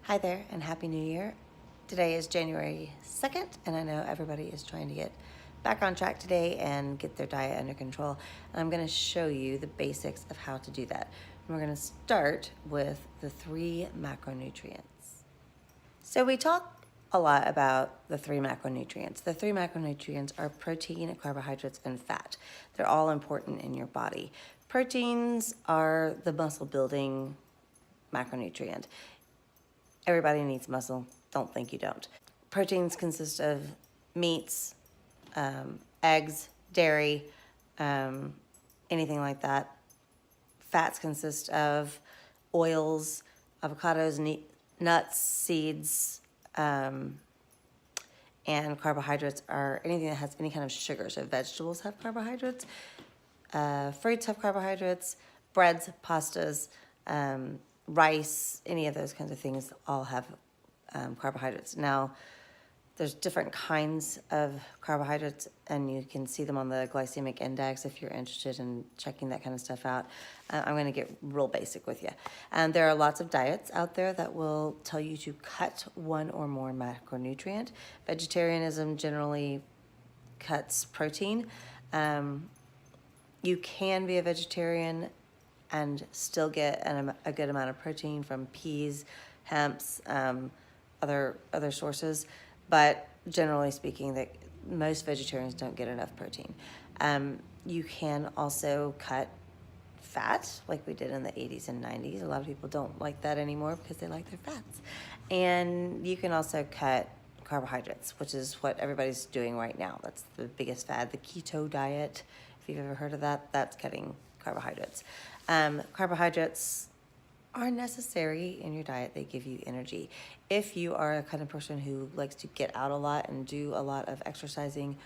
Hi there and Happy New Year. Today is January 2nd and I know everybody is trying to get back on track today and get their diet under control. And I'm going to show you the basics of how to do that. And we're going to start with the 3 macronutrients. So we talk a lot about the 3 macronutrients. The 3 macronutrients are protein, carbohydrates, and fat. They're all important in your body. Proteins are the muscle building macronutrient. Everybody needs muscle. Don't think you don't. Proteins consist of meats, eggs, dairy, anything like that. Fats consist of oils, avocados, nuts, seeds, and carbohydrates are anything that has any kind of sugar. So vegetables have carbohydrates, fruits have carbohydrates, breads, pastas, rice, any of those kinds of things all have carbohydrates. Now, there's different kinds of carbohydrates, and you can see them on the glycemic index if you're interested in checking that kind of stuff out. I'm going to get real basic with you. There are lots of diets out there that will tell you to cut one or more macronutrient. Vegetarianism generally cuts protein. You can be a vegetarian and still get a good amount of protein from peas, hemps, other sources, but generally speaking, that most vegetarians don't get enough protein. You can also cut fat, like we did in the 80s and 90s. A lot of people don't like that anymore because they like their fats. And you can also cut carbohydrates, which is what everybody's doing right now. That's the biggest fad, the keto diet. If you've ever heard of that, that's cutting carbohydrates. Carbohydrates are necessary in your diet. They give you energy. If you are a kind of person who likes to get out a lot and do a lot of exercising,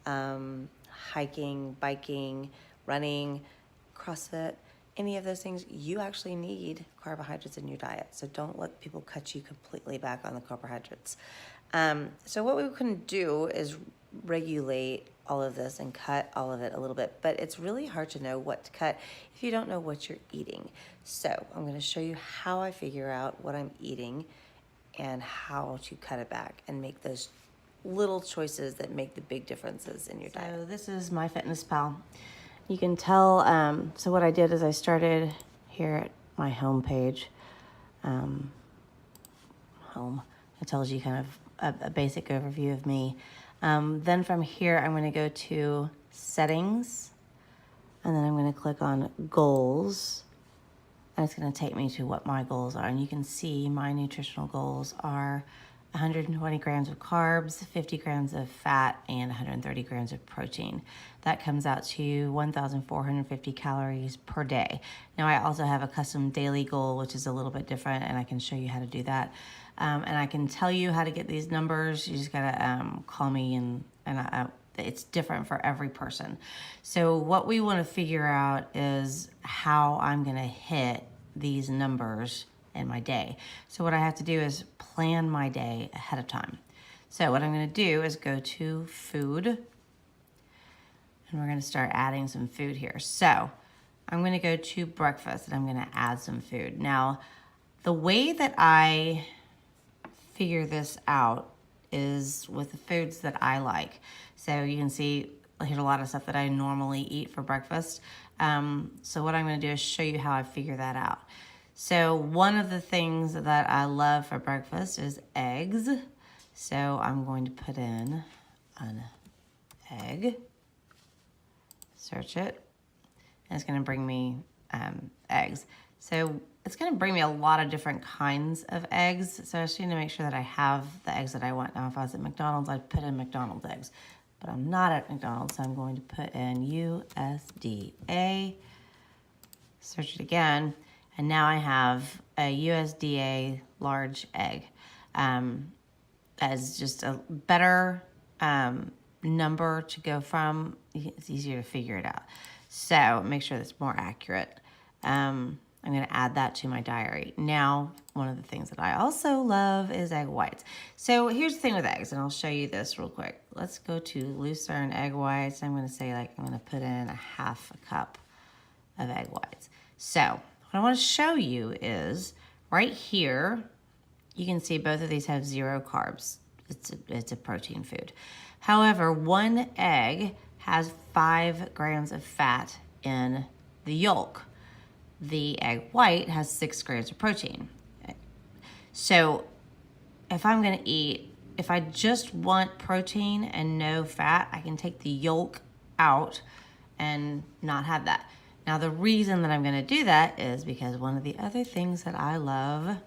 hiking, biking, running, CrossFit, any of those things, you actually need carbohydrates in your diet. So don't let people cut you completely back on the carbohydrates. So what we can do is regulate all of this and cut all of it a little bit, but it's really hard to know what to cut if you don't know what you're eating. So I'm going to show you how I figure out what I'm eating and how to cut it back and make those little choices that make the big differences in your diet. So this is MyFitnessPal. You can tell, so what I did is I started here at my home page. Home. It tells you kind of a basic overview of me. Then from here, I'm going to go to settings, and then I'm going to click on goals, and it's going to take me to what my goals are. And you can see my nutritional goals are 120 grams of carbs, 50 grams of fat, and 130 grams of protein. That comes out to 1,450 calories per day. Now, I also have a custom daily goal, which is a little bit different, and I can show you how to do that. And I can tell you how to get these numbers. You just gotta call me, and it's different for every person. So what we want to figure out is how I'm gonna hit these numbers in my day. So what I have to do is plan my day ahead of time. So what I'm gonna do is go to food, and we're gonna start adding some food here. So I'm gonna go to breakfast, and I'm gonna add some food. Now, the way that I figure this out is with the foods that I like. So you can see here's a lot of stuff that I normally eat for breakfast. So what I'm going to do is show you how I figure that out. So one of the things that I love for breakfast is eggs. So I'm going to put in an egg, search it, and it's going to bring me eggs. So it's going to bring me a lot of different kinds of eggs. So I just need to make sure that I have the eggs that I want. Now, if I was at McDonald's, I'd put in McDonald's eggs. But I'm not at McDonald's, so I'm going to put in USDA. Search it again. And now I have a USDA large egg. That is just a better number to go from. It's easier to figure it out. So make sure that's more accurate. I'm going to add that to my diary. Now, one of the things that I also love is egg whites. So here's the thing with eggs, and I'll show you this real quick. Let's go to Lucerne egg whites. I'm going to say, I'm going to put in a half a cup of egg whites. So what I want to show you is right here, you can see both of these have 0 carbs. It's a protein food. However, one egg has 5 grams of fat in the yolk. The egg white has 6 grams of protein. So if I'm gonna eat, if I just want protein and no fat, I can take the yolk out and not have that. Now the reason that I'm gonna do that is because one of the other things that I love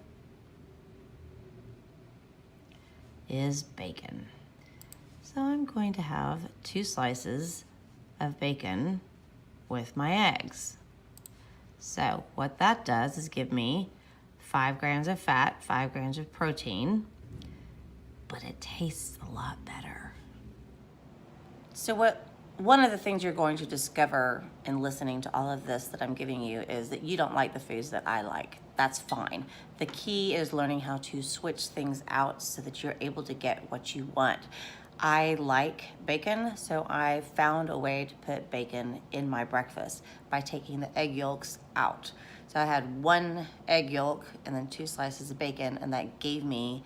is bacon. So I'm going to have 2 slices of bacon with my eggs. So what that does is give me 5 grams of fat, 5 grams of protein, but it tastes a lot better. So one of the things you're going to discover in listening to all of this that I'm giving you is that you don't like the foods that I like. That's fine. The key is learning how to switch things out so that you're able to get what you want. I like bacon, so I found a way to put bacon in my breakfast by taking the egg yolks out. So I had 1 egg yolk and then 2 slices of bacon, and that gave me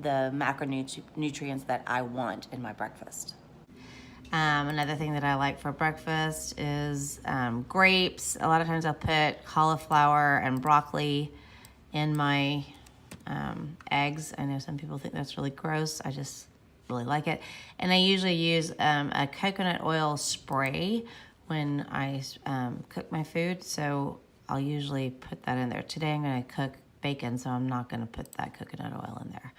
the macronutrients that I want in my breakfast. Another thing that I like for breakfast is grapes. A lot of times I'll put cauliflower and broccoli in my eggs. I know some people think that's really gross. I just really like it. And I usually use a coconut oil spray when I cook my food. So I'll usually put that in there. Today I'm gonna cook bacon, so I'm not gonna put that coconut oil in there.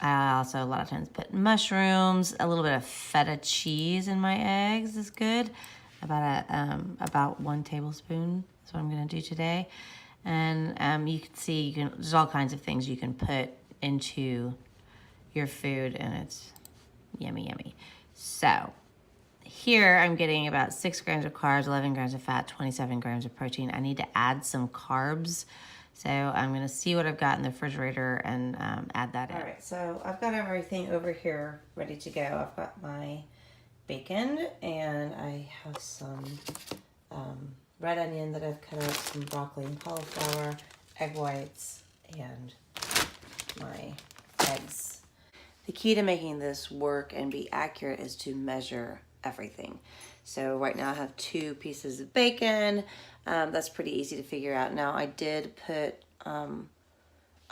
I also a lot of times put mushrooms, a little bit of feta cheese in my eggs is good. About 1 tablespoon is what I'm gonna do today. And you can see, there's all kinds of things you can put into your food, and it's yummy, yummy. So here I'm getting about 6 grams of carbs, 11 grams of fat, 27 grams of protein. I need to add some carbs. So I'm gonna see what I've got in the refrigerator and add that in. All right, so I've got everything over here ready to go. I've got my bacon, and I have some red onion that I've cut up, some broccoli and cauliflower, egg whites, and my eggs. The key to making this work and be accurate is to measure everything. So right now I have 2 pieces of bacon. That's pretty easy to figure out. Now I did put on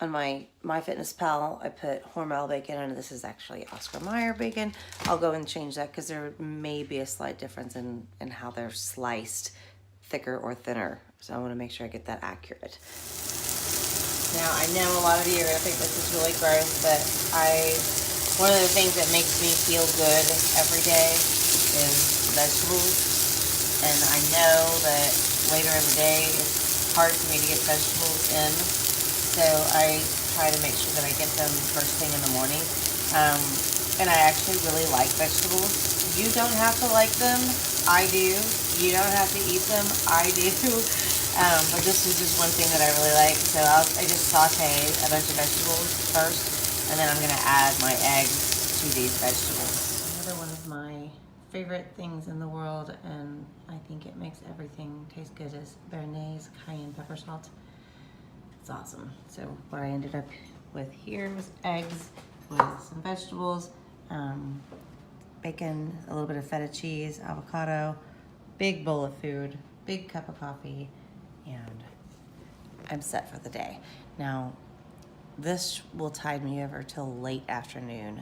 my MyFitnessPal, I put Hormel bacon, and this is actually Oscar Mayer bacon. I'll go and change that because there may be a slight difference in how they're sliced, thicker or thinner. So I want to make sure I get that accurate. Now I know a lot of you are gonna think this is really gross, but one of the things that makes me feel good every day is vegetables. And I know that later in the day it's hard for me to get vegetables in, so I try to make sure that I get them first thing in the morning. And I actually really like vegetables. You don't have to like them, I do. You don't have to eat them, I do. But this is just one thing that I really like. So I just saute a bunch of vegetables first, and then I'm gonna add my eggs to these vegetables. Another one of my favorite things in the world, and I think it makes everything taste good, is Béarnaise cayenne pepper salt. It's awesome. So what I ended up with here was eggs with some vegetables, bacon, a little bit of feta cheese, avocado, big bowl of food, big cup of coffee, and I'm set for the day. Now, this will tide me over till late afternoon.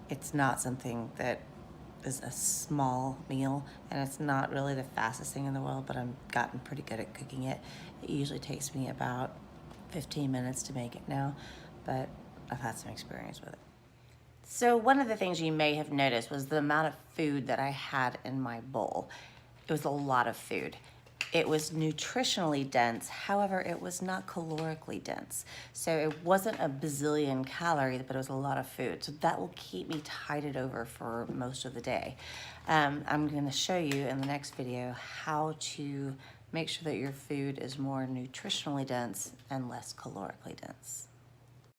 It's not something that is a small meal, and it's not really the fastest thing in the world, but I've gotten pretty good at cooking it. It usually takes me about 15 minutes to make it now, but I've had some experience with it. So one of the things you may have noticed was the amount of food that I had in my bowl. It was a lot of food. It was nutritionally dense, however, it was not calorically dense. So it wasn't a bazillion calories, but it was a lot of food. So that will keep me tided over for most of the day. I'm gonna show you in the next video how to make sure that your food is more nutritionally dense and less calorically dense.